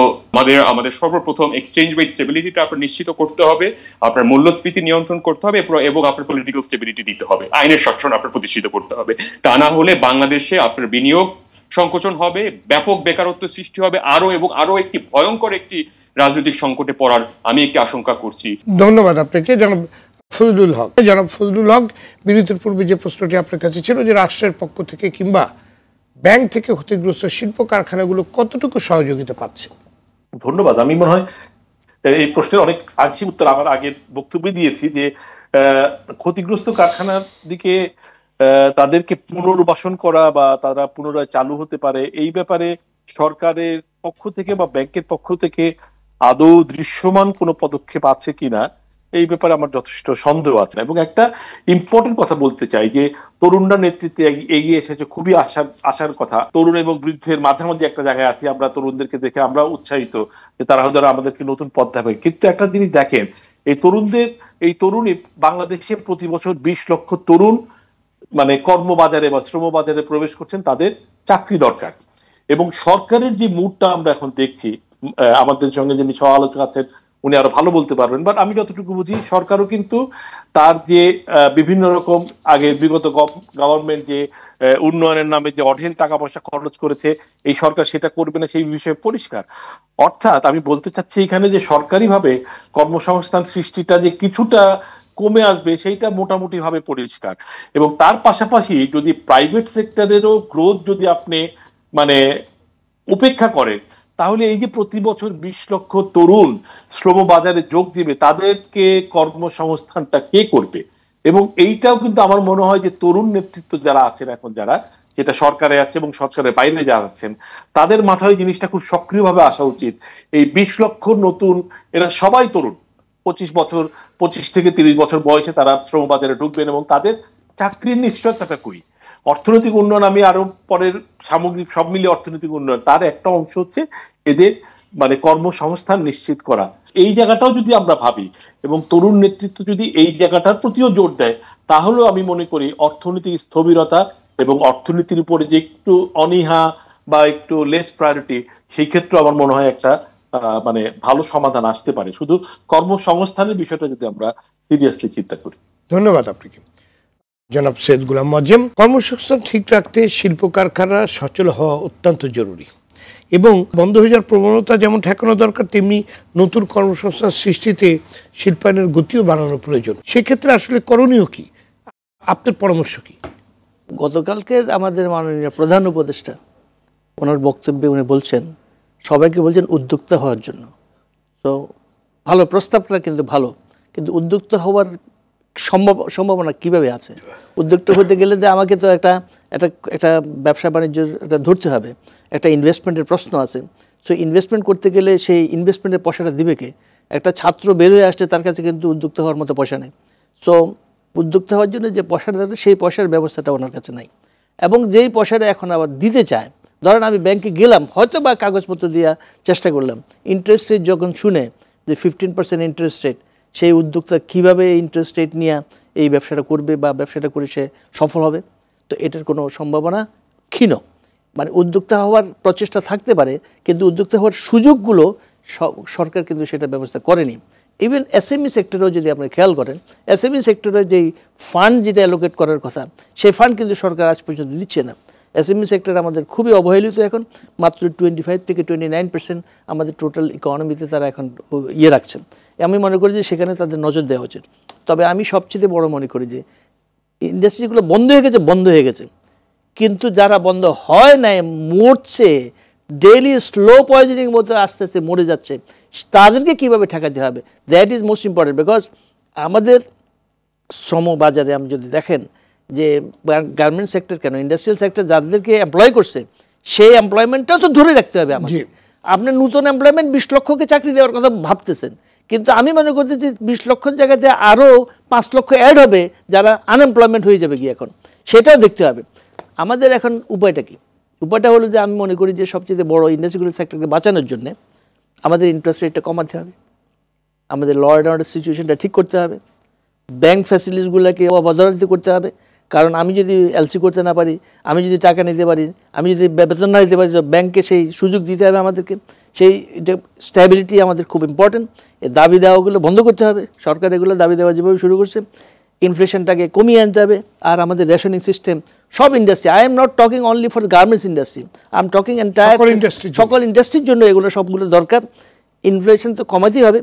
আমাদের সর্বপ্রথম এক্সচেঞ্জ রেট স্টেবিলিটিটা আপনার নিশ্চিত করতে হবে, আপনার মূল্যস্ফীতি নিয়ন্ত্রণ করতে হবে, এবং আপনার পলিটিক্যাল স্টেবিলিটি দিতে হবে, আইনের শাসন আপনার প্রতিষ্ঠিত করতে হবে। তা না হলে বাংলাদেশে আপনার বিনিয়োগ সংকোচন হবে, ব্যাপক বেকারত্ব সৃষ্টি হবে, আরো একটি ভয়ঙ্কর একটি রাজনৈতিক সংকটে পড়ার আমি একটি আশঙ্কা করছি। ধন্যবাদ আপনাকে জনাব ফজলুল হক। জনাব ফজলুল হক, বিরতির পূর্বে যে প্রশ্নটি আপনার কাছে ছিল যে রাষ্ট্রের পক্ষ থেকে কিংবা ব্যাংক থেকে ক্ষতিগ্রস্ত শিল্প কারখানাগুলো কতটুকু সহযোগিতা পাচ্ছে? ধন্যবাদ। আমি মনে হয় এই প্রশ্নের অনেক আংশিক উত্তর আমার আগের বক্তব্যে দিয়েছি যে ক্ষতিগ্রস্ত কারখানার দিকে তাদেরকে পুনর্বাসন করা বা তারা পুনরায় চালু হতে পারে, এই ব্যাপারে সরকারের পক্ষ থেকে বা ব্যাংকের পক্ষ থেকে আদৌ দৃশ্যমান কোনো পদক্ষেপ আছে কিনা এই ব্যাপারে আমার যথেষ্ট সন্দেহ আছে। এবং একটা ইম্পর্টেন্ট কথা বলতে চাই যে তরুণরা নেতৃত্বে এগিয়ে এসেছে, খুবই আশার কথা। তরুণ এবং বৃদ্ধের মাঝামাঝি একটা জায়গায় আছি আমরা, তরুণদেরকে দেখে আমরা উৎসাহিত যে তারা হয়তো আমাদেরকে নতুন পথ দেখাবে। কিন্তু একটা জিনিস দেখেন, এই তরুণী বাংলাদেশে প্রতি বছর 20 লক্ষ তরুণ মানে কর্মবাজারে বা শ্রমবাজারে প্রবেশ করছেন, তাদের চাকরি দরকার। এবং সরকারের যে মুডটা আমরা এখন দেখছি, আমাদের সঙ্গে যিনি সহ আলোচক আছেন উনি আরো ভালো বলতে পারবেন, বাট আমি যতটুকু বুঝি সরকারও কিন্তু তার যে বিভিন্ন রকম আগে বিগত গভর্নমেন্ট যে উন্নয়নের নামে যে অঢেল টাকা পয়সা খরচ করেছে, এই সরকার সেটা করবে না সেই বিষয়ে পরিষ্কার। অর্থাৎ আমি বলতে চাচ্ছি এখানে যে সরকারিভাবে কর্মসংস্থান সৃষ্টিটা যে কিছুটা কমে আসবে সেইটা মোটামুটি ভাবে পরিষ্কার। এবং তার পাশাপাশি যদি প্রাইভেট সেক্টরেরও গ্রোথ যদি আপনি মানে উপেক্ষা করেন, তাহলে এই যে প্রতি বছর 20 লক্ষ তরুণ শ্রমবাজারে যোগ দিবে, তাদেরকে কর্মসংস্থানটা কে করবে? এবং এইটাও কিন্তু আমার মনে হয় যে তরুণ নেতৃত্ব যারা আছেন এখন, যারা যেটা সরকারে আছে এবং সরকারের বাইরে যারা আছেন, তাদের মাথায় জিনিসটা খুব সক্রিয়ভাবে আসা উচিত। এই 20 লক্ষ নতুন, এরা সবাই তরুণ, 25 থেকে 30 বছর বয়সে তারা শ্রমবাজারে ঢুকবেন এবং তাদের চাকরির নিশ্চয়তাটা কই? অর্থনৈতিক উন্নয়ন আমি আরো পরের সামগ্রিক সব মিলিয়ে অর্থনৈতিক উন্নয়ন, তার একটা অংশ হচ্ছে এদের মানে কর্মসংস্থান নিশ্চিত করা। এই জায়গাটাও যদি আমরা ভাবি এবং তরুণ নেতৃত্ব যদি এই জায়গাটার প্রতিও জোর দেয়, তাহলেও আমি মনে করি অর্থনৈতিক স্থবিরতা এবং অর্থনীতির উপরে যে একটু অনীহা বা একটু লেস প্রায়োরিটি, সেই ক্ষেত্রে আমার মনে হয় একটা মানে ভালো সমাধান আসতে পারে, শুধু কর্মসংস্থানের বিষয়টা যদি আমরা সিরিয়াসলি চিন্তা করি। ধন্যবাদ আপনাকে জনাব সৈয়দ গোলাম মোয়াজ্জেম। কর্মসংস্থান ঠিক রাখতে শিল্প কারখানা সচল হওয়া অত্যন্ত জরুরি এবং বন্ধ হয়ে যাওয়ার প্রবণতা যেমন ঠেকানো দরকার, তেমনি নতুন কর্মসংস্থান সৃষ্টিতে শিল্পায়নের গতিও বাড়ানো প্রয়োজন। সেক্ষেত্রে আসলে করণীয় কি, আপনার পরামর্শ কি? গতকালকের আমাদের মাননীয় প্রধান উপদেষ্টা ওনার বক্তব্যে উনি বলছেন, সবাইকে বলছেন উদ্যোক্তা হওয়ার জন্য। তো ভালো প্রস্তাবটা, কিন্তু ভালো, কিন্তু উদ্যোক্তা হওয়ার সম্ভাবনা কিভাবে আছে? উদ্যোক্তা হতে গেলে যে আমাকে তো একটা ব্যবসা বাণিজ্য ধরতে হবে, একটা ইনভেস্টমেন্টের প্রশ্ন আছে। সো ইনভেস্টমেন্ট করতে গেলে সেই ইনভেস্টমেন্টের পয়সাটা দিবে কে? একটা ছাত্র বের হয়ে আসলে তার কাছে কিন্তু উদ্যোক্তা হওয়ার মতো পয়সা নেই। সো উদ্যোক্তা হওয়ার জন্য যে পয়সাটা দেবে সেই পয়সার ব্যবস্থাটা ওনার কাছে নাই। এবং যেই পয়সাটা এখন আবার দিতে চায়, ধরেন আমি ব্যাংকে গেলাম, হয়তো বা কাগজপত্র দেওয়া চেষ্টা করলাম, ইন্টারেস্ট রেট যখন শুনে যে 15% ইন্টারেস্ট রেট, সেই উদ্যোক্তা কীভাবে ইন্টারেস্ট রেট নিয়ে এই ব্যবসাটা করবে বা ব্যবসাটা করে সে সফল হবে? তো এটার কোনো সম্ভাবনা ক্ষীণ। মানে উদ্যোক্তা হওয়ার প্রচেষ্টা থাকতে পারে, কিন্তু উদ্যোক্তা হওয়ার সুযোগগুলো সরকার কিন্তু সেটা ব্যবস্থা করেনি। ইভেন এসএমই সেক্টরেও যদি আপনি খেয়াল করেন, এসএমই সেক্টরে যেই ফান্ড যেটা অ্যালোকেট করার কথা, সেই ফান্ড কিন্তু সরকার আজ পর্যন্ত দিচ্ছে না। এসএমই সেক্টর আমাদের খুবই অবহেলিত এখন, মাত্র 25 থেকে 29% আমাদের টোটাল ইকোনমিতে তারা এখন ইয়ে রাখছেন। আমি মনে করি যে সেখানে তাদের নজর দেওয়া উচিত। তবে আমি সবচেয়ে বড় মনে করি যে ইন্ডাস্ট্রিগুলো বন্ধ হয়ে গেছে, কিন্তু যারা বন্ধ হয় নাই, মরছে, ডেইলি স্লো পয়জনিং মতো আস্তে আস্তে মরে যাচ্ছে, তাদেরকে কীভাবে ঠেকাতে হবে, that is most important. Because আমাদের শ্রম বাজারে আপনি যদি দেখেন যে গার্মেন্টস সেক্টর কেন, ইন্ডাস্ট্রিয়াল সেক্টর যাদেরকে এমপ্লয় করছে সেই এমপ্লয়মেন্টটাও তো ধরে রাখতে হবে আমাদের। আপনি নতুন এমপ্লয়মেন্ট 20 লক্ষকে চাকরি দেওয়ার কথা ভাবতেছেন, কিন্তু আমি মনে করছি যে 20 লক্ষের জায়গাতে আরও 5 লক্ষ অ্যাড হবে যারা আনএমপ্লয়মেন্ট হয়ে যাবে গিয়ে, এখন সেটাও দেখতে হবে। আমাদের এখন উপায়টা কি? উপায়টা হলো যে আমি মনে করি যে সবচেয়ে বড় ইন্ডাস্ট্রিয়াল সেক্টরকে বাঁচানোর জন্য আমাদের ইন্টারেস্ট রেটটা কমাতে হবে, আমাদের ল অ্যান্ড অর্ডার সিচুয়েশনটা ঠিক করতে হবে, ব্যাংক ফ্যাসিলিটিসগুলোকে অবদারিত করতে হবে। কারণ আমি যদি এলসি করতে না পারি, আমি যদি টাকা নিতে পারি, আমি যদি বেতন না দিতে পারি, ব্যাংকে সেই সুযোগ দিতে হবে আমাদেরকে। সেই স্ট্যাবিলিটি আমাদের খুব ইম্পর্টেন্ট। এই দাবি দেওয়াগুলো বন্ধ করতে হবে। সরকার এগুলো দাবি দেওয়া যেভাবে শুরু করছে, ইনফ্লেশনটাকে কমিয়ে আনতে হবে। আর আমাদের রেশনিং সিস্টেম, সব industry, I am not talking only for garments industry, I am talking entire সকল ইন্ডাস্ট্রির জন্য এগুলো সবগুলো দরকার। ইনফ্লেশন তো কমাতেই হবে,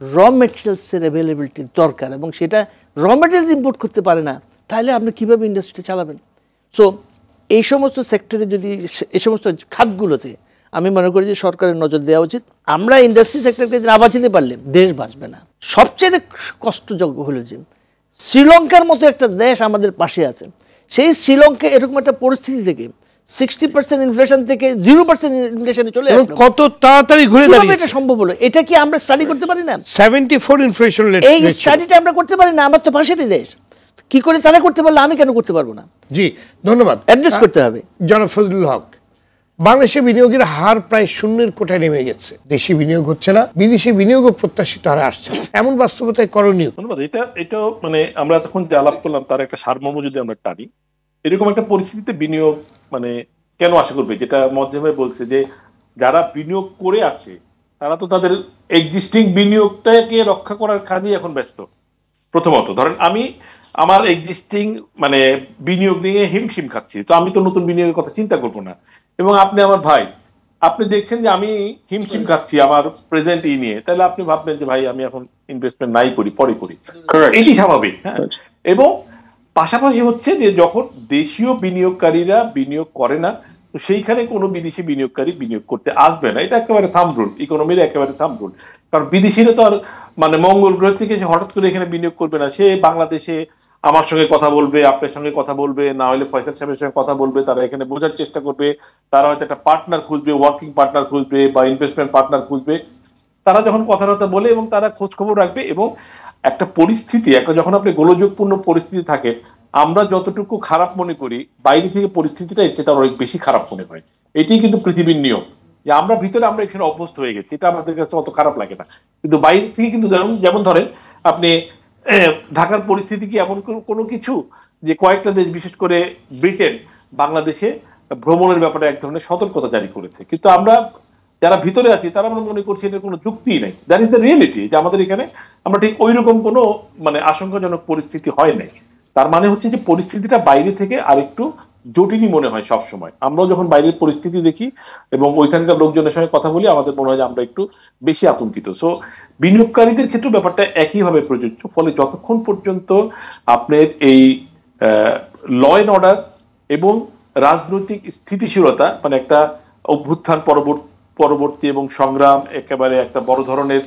র মেটেরিয়ালসের অ্যাভেলেবিলিটি দরকার, এবং সেটা র মেটেরিয়ালস ইম্পোর্ট করতে পারে না, তাহলে আপনি কীভাবে ইন্ডাস্ট্রি চালাবেন? সো এই সমস্ত সেক্টরে যদি, এই সমস্ত খাতগুলোতে আমি মনে করি যে সরকারের নজর দেওয়া উচিত। আমরা ইন্ডাস্ট্রি সেক্টরকে না বাঁচাতে পারলে দেশ বাঁচবে না। সবচেয়ে কষ্টযোগ্য হলো যে শ্রীলঙ্কার মতো একটা দেশ আমাদের পাশে আছে, সেই শ্রীলঙ্কা এরকম একটা পরিস্থিতি থেকে 60% ইনফ্লেশন থেকে 0% ইনফ্লেশনে চলে আসলো, কত তাড়াতাড়ি ঘুরে দাঁড়িয়েছে, এটা সম্ভব হলো? এটা কি আমরা স্টাডি করতে পারি না? 74 ইনফ্লেশন রেট, এই স্টাডিটা আমরা করতে পারি না? আমার তো পাশেরই দেশ, কি করে তারা করতে পারলো, আমি কেন করতে পারবো না? জি ধন্যবাদ। অ্যাড্রেস করতে হবে। জনাব ফজলুল হক, বাংলাদেশে বিনিয়োগের হার প্রায় শূন্যের কোঠায় নেমে গেছে, দেশি বিনিয়োগ হচ্ছে না, বিদেশি বিনিয়োগও প্রত্যাশিত হারে আসছে, এমন বাস্তবতায় করণীয়? ধন্যবাদ। এটা মানে আমরা তখন যে আলাপ করলাম তার একটা সারমর্ম যদি আমরা টানি, এরকম একটা পরিস্থিতিতে বিনিয়োগ মানে কেন আশা করবে, যেটা মজ্জেম ভাই বলছে যে যারা বিনিয়োগ করে আছে তারা তো তাদের এক্সিস্টিং বিনিয়োগটাকে রক্ষা করার কাজে এখন ব্যস্ত। প্রথমত ধরেন আমি আমার এক্সিস্টিং মানে বিনিয়োগ নিয়ে হিমশিম খাচ্ছি, তো আমি তো নতুন বিনিয়োগের কথা চিন্তা করবো না। এবং আপনি আমার ভাই, আপনি দেখছেন যে আমি হিমশিম খাচ্ছি আমার প্রেজেন্ট নিয়ে, তাহলে আপনি ভাববেন যে ভাই আমি এখন ইনভেস্টমেন্ট নাই করি, পরে করি, এটি স্বাভাবিক। হ্যাঁ, এবং পাশাপাশি হচ্ছে যে যখন দেশীয় বিনিয়োগকারীরা বিনিয়োগ করে না, তো সেইখানে কোনো বিদেশি বিনিয়োগকারী বিনিয়োগ করতে আসবে না। এটা একেবারে থাম্ব রুল, ইকোনমির একেবারে থাম্ব রুল। কারণ বিদেশিরা তো আর মানে মঙ্গল গ্রহ থেকে সে হঠাৎ করে এখানে বিনিয়োগ করবে না। সে বাংলাদেশে আমার সঙ্গে কথা বলবে, আপনার সঙ্গে কথা বলবে, না হলে ফয়সাল সাহেবের সঙ্গে কথা বলবে, তারা এখানে বোঝার চেষ্টা করবে, তারা হয়তো একটা পার্টনার খুঁজবে, ওয়ার্কিং পার্টনার খুঁজবে বা ইনভেস্টমেন্ট পার্টনার খুঁজবে। তারা যখন কথাবার্তা বলে এবং তারা খোঁজ খবর রাখবে, এবং একটা পরিস্থিতি, একটা যখন আপনি গোলযোগপূর্ণ পরিস্থিতি থাকে, আমরা যতটুকু খারাপ মনে করি বাইরে থেকে পরিস্থিতিটা এর চেয়ে অনেক বেশি খারাপ মনে হয়। এটাই কিন্তু পৃথিবীর নিয়ম, যে আমরা ভিতরে আমরা এখানে অভ্যস্ত হয়ে গেছি, এটা আমাদের কাছে অত খারাপ লাগে না। কিন্তু বাইরে থেকে কিন্তু যেমন ধরেন আপনি ঢাকার পরিস্থিতি কি এমন কোনো কিছু যে কয়েকটা দেশ বিশেষ করে ব্রিটেন বাংলাদেশে ভ্রমণের ব্যাপারে এক ধরনের সতর্কতা জারি করেছে, কিন্তু আমরা যারা ভিতরে আছি তারা আমরা মনে করছি এটার কোনো যুক্তিই নাই। দ্যাট ইজ দ্য রিয়েলিটি, যে আমাদের এখানে আমরা ঠিক ওই রকম কোনো মানে আশঙ্কাজনক পরিস্থিতি হয় নাই। তার মানে হচ্ছে যে পরিস্থিতিটা বাইরে থেকে আরেকটু জটিলই মনে হয় সব সময়। আমরাও যখন বাইরের পরিস্থিতি দেখি এবং ওইখানকার লোকজনের সঙ্গে কথা বলি, আমাদের মনে হয় যে আমরা একটু বেশি আতঙ্কিত। সো বিনিয়োগকারীদের ক্ষেত্রে ব্যাপারটা একইভাবে প্রযোজ্য। ফলে যতক্ষণ পর্যন্ত আপনার এই ল অ্যান্ড অর্ডার এবং রাজনৈতিক স্থিতিশীলতা মানে একটা অভ্যুত্থান পরবর্তী এবং সংগ্রাম একেবারে একটা বড় ধরনের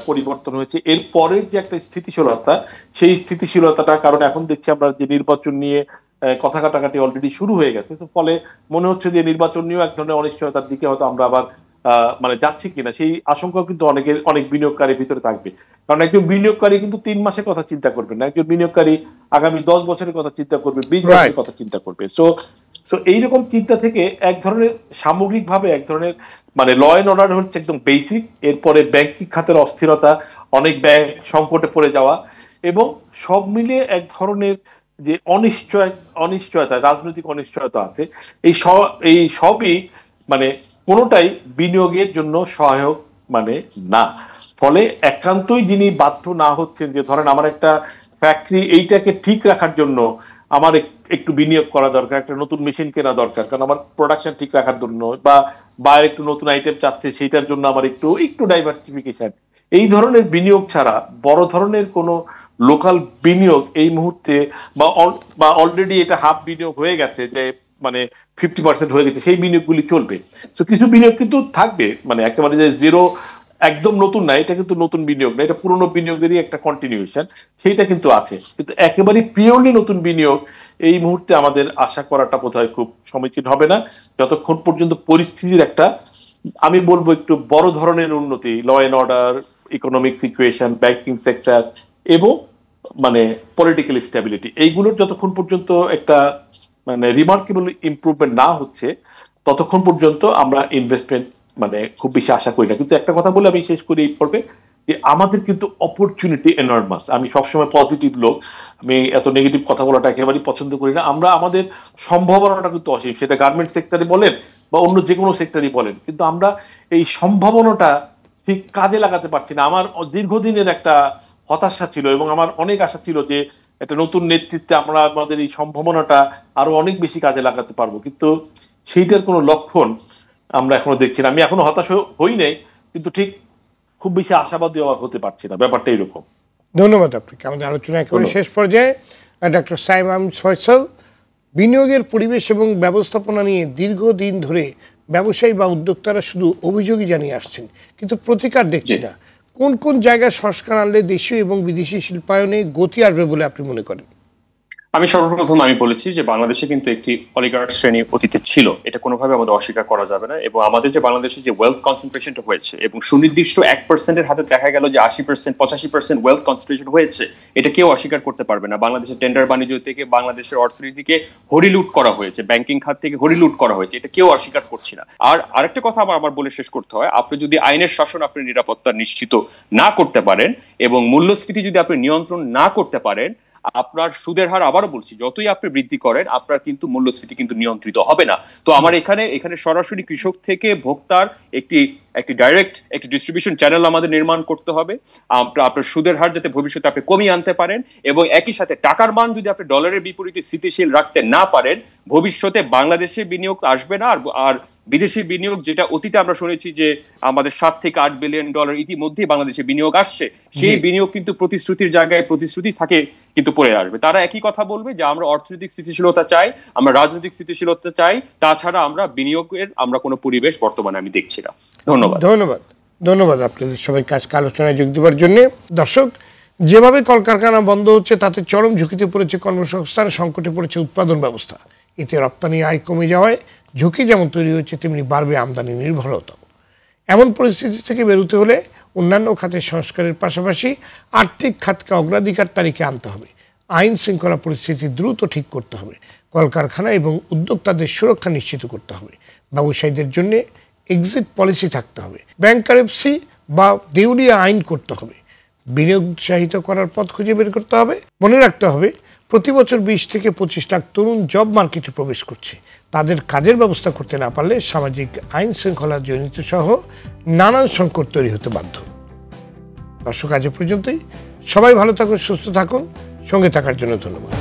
পরিবর্তন হয়েছে, এর পরের যে একটা স্থিতিশীলতা, সেই স্থিতিশীলতাটা কারণ এখন দেখছি আমরা যে নির্বাচন নিয়ে কথা কাটাকাটি অলরেডি শুরু হয়ে গেছে, তো ফলে মনে হচ্ছে যে নির্বাচন নিয়েও এক ধরনের অনিশ্চয়তার দিকে হয়তো আমরা আবার মানে যাচ্ছি কিনা, সেই আশঙ্কা কিন্তু অনেক বিনিয়োগকারীর ভিতরে থাকবে। কারণ একজন বিনিয়োগকারী কিন্তু 3 মাসের কথা চিন্তা করবে না, একজন বিনিয়োগকারী আগামী 10 বছরের কথা চিন্তা করবে, 20 বছরের কথা চিন্তা করবে। সো এইরকম চিন্তা থেকে এক ধরনের সামগ্রিকভাবে এক ধরনের মানে ল অ্যান্ড অর্ডার হচ্ছে একদম বেসিক, এরপরে ব্যাংকিং খাতের অস্থিরতা, অনেক ব্যাংক সংকটে পড়ে যাওয়া, এবং সব মিলিয়ে এক ধরনের যে অনিশ্চয়তা, রাজনৈতিক অনিশ্চয়তা আছে, এই সবই মানে কোনোটাই বিনিয়োগের জন্য সহায়ক মানে না। ফলে একান্তই যিনি বাধ্য না হচ্ছেন যে ধরেন আমার একটা ফ্যাক্টরি এইটাকে ঠিক রাখার জন্য আমার একটু বিনিয়োগ করা দরকার, একটা নতুন মেশিন কেনা দরকার, কারণ আমার প্রোডাকশন ঠিক রাখার জন্য, বা একটু নতুন আইটেম চাচ্ছে সেইটার জন্য আমার একটু ডাইভার্সিফিকেশন, এই ধরনের বিনিয়োগ ছাড়া বড় ধরনের কোনো লোকাল বিনিয়োগ এই মুহূর্তে বা অলরেডি এটা হাফ বিনিয়োগ হয়ে গেছে, যে মানে 50% হয়ে গেছে, সেই বিনিয়োগগুলি চলবে। তো কিছু বিনিয়োগ কিন্তু থাকবে, মানে একেবারে যে জিরো একদম নতুন না, এটা কিন্তু নতুন বিনিয়োগ না, এটা পুরনো বিনিয়োগেরই একটা কন্টিনিউশন, সেইটা কিন্তু আছে। কিন্তু একেবারে পিওরলি নতুন বিনিয়োগ এই মুহূর্তে আমাদের আশা করাটা বোধহয় খুব সমীচীন হবে না, যতক্ষণ পর্যন্ত পরিস্থিতির একটা, আমি বলবো একটু বড় ধরনের উন্নতি, law and order, economic situation, banking sector এবং মানে পলিটিক্যাল স্টেবিলিটি, এইগুলোর যতক্ষণ পর্যন্ত একটা মানে রিমার্কেবল ইমপ্রুভমেন্ট না হচ্ছে, ততক্ষণ পর্যন্ত আমরা ইনভেস্টমেন্ট মানে খুব বেশি আশা করি না। কিন্তু একটা কথা বলে আমি শেষ করি এই পর্বে, যে আমাদের কিন্তু অপরচুনিটি এনর্মাস। আমি সবসময় পজিটিভ লোক, আমি এত নেগেটিভ কথা বলাটা একেবারেই পছন্দ করি না। আমাদের সম্ভাবনাটা কিন্তু অসীম, সেটা গার্মেন্ট সেক্টরে বলেন বা অন্য যে কোনো সেক্টরই বলেন, কিন্তু আমরা এই সম্ভাবনাটা ঠিক কাজে লাগাতে পারছি না। আমার দীর্ঘদিনের একটা হতাশা ছিল এবং আমার অনেক আশা ছিল যে একটা নতুন নেতৃত্বে আমরা আমাদের এই সম্ভাবনাটা আরো অনেক বেশি কাজে লাগাতে পারবো, কিন্তু সেইটার কোনো লক্ষণ আমরা এখনো দেখছি না। আমি এখনো হতাশ হই নাই, কিন্তু ঠিক খুব বেশি আশাবাদী হতে পারছি না, ব্যাপারটা এরকম। ধন্যবাদ আপনাকে। আমাদের আলোচনা একেবারে শেষ পর্যায়ে। ডক্টর সাইম আহমেদ ফয়সাল, বিনিয়োগের পরিবেশ এবং ব্যবস্থাপনা নিয়ে দীর্ঘদিন ধরে ব্যবসায়ী বা উদ্যোক্তারা শুধু অভিযোগই জানিয়ে আসছেন, কিন্তু প্রতিকার দেখছি না। কোন কোন জায়গায় সংস্কার আনলে দেশীয় এবং বিদেশি শিল্পায়নে গতি আসবে বলে আপনি মনে করেন? আমি সর্বপ্রথম বলেছি যে বাংলাদেশে কিন্তু একটি অলিগার্ক শ্রেণী অতীতে ছিল, এটা কোনোভাবে আমাদের অস্বীকার করা যাবে না। এবং আমাদের যে বাংলাদেশে যে ওয়েলথ কনসেন্ট্রেশনটা হয়েছে এবং সুনির্দিষ্ট 1%-এর হাতে দেখা গেল যে 80%, 85% ওয়েলথ কনসেন্ট্রেশন হয়েছে, এটা কেউ অস্বীকার করতে পারবে না। বাংলাদেশের টেন্ডার বাণিজ্য থেকে বাংলাদেশের অর্থনীতিকে হরিলুট করা হয়েছে, ব্যাংকিং খাত থেকে হরিলুট করা হয়েছে, এটা কেউ অস্বীকার করছে না। আর আরেকটা কথা আমার বলে শেষ করতে হয়, আপনি যদি আইনের শাসন, আপনি নিরাপত্তা নিশ্চিত না করতে পারেন এবং মূল্যস্ফীতি যদি আপনি নিয়ন্ত্রণ না করতে পারেন, আপনার সুদের হার, আবারও বলছি, যতই আপনি বৃদ্ধি করেন, আপনার কিন্তু মূল্যস্ফীতি কিন্তু নিয়ন্ত্রিত হবে না। তো আমার এখানে সরাসরি কৃষক থেকে ভোক্তার একটি ডাইরেক্ট একটি ডিস্ট্রিবিউশন চ্যানেল আমাদের নির্মাণ করতে হবে। আপনার সুদের হার যাতে ভবিষ্যতে আপনি কমিয়ে আনতে পারেন এবং একই সাথে টাকার মান যদি আপনি ডলারের বিপরীতে স্থিতিশীল রাখতে না পারেন, ভবিষ্যতে বাংলাদেশে বিনিয়োগ আসবে না। আর বিদেশি বিনিয়োগ, যেটা অতীতে আমরা শুনেছি যে আমাদের 7 থেকে 8 বিলিয়ন ডলার ইতিমধ্যেই বাংলাদেশে বিনিয়োগ আসছে, সেই বিনিয়োগ কিন্তু প্রতিশ্রুতির জায়গায় প্রতিশ্রুতি থাকে কিন্তু পড়ে আসবে। তারা একই কথা বলবে যে আমরা অর্থনৈতিক স্থিতিশীলতা চাই, আমরা রাজনৈতিক স্থিতিশীলতা চাই, তাছাড়া আমরা বিনিয়োগের আমরা কোনো পরিবেশ বর্তমানে আমি দেখছি না। ধন্যবাদ আপনাদের সবাইকে আজকে আলোচনায় যোগ দেওয়ার জন্য। দর্শক, যেভাবে কলকারখানা বন্ধ হচ্ছে তাতে চরম ঝুঁকিতে পড়েছে কর্মসংস্থান, সংকটে পড়েছে উৎপাদন ব্যবস্থা। এতে রপ্তানি আয় কমে যাওয়ায় ঝুঁকি যেমন তৈরি হচ্ছে, তেমনি বাড়বে আমদানি নির্ভরতা। এমন পরিস্থিতি থেকে বেরোতে হলে অন্যান্য খাতের সংস্কারের পাশাপাশি আর্থিক খাতকে অগ্রাধিকার তালিকায় আনতে হবে। আইন শৃঙ্খলা পরিস্থিতি দ্রুত ঠিক করতে হবে। কলকারখানা এবং উদ্যোক্তাদের সুরক্ষা নিশ্চিত করতে হবে। ব্যবসায়ীদের জন্য এক্সিট পলিসি থাকতে হবে। ব্যাংকারেপসি বা দেউলিয়া আইন করতে হবে। বিনিয়োগ উৎসাহিত করার পথ খুঁজে বের করতে হবে। মনে রাখতে হবে, প্রতি বছর 20 থেকে 25 লাখ তরুণ জব মার্কেটে প্রবেশ করছে। তাদের কাজের ব্যবস্থা করতে না পারলে সামাজিক আইন শৃঙ্খলা জনিত সহ নানান সংকট তৈরি হতে বাধ্য। দর্শক, আজ পর্যন্তই। সবাই ভালো থাকুন, সুস্থ থাকুন। সঙ্গে থাকার জন্য ধন্যবাদ।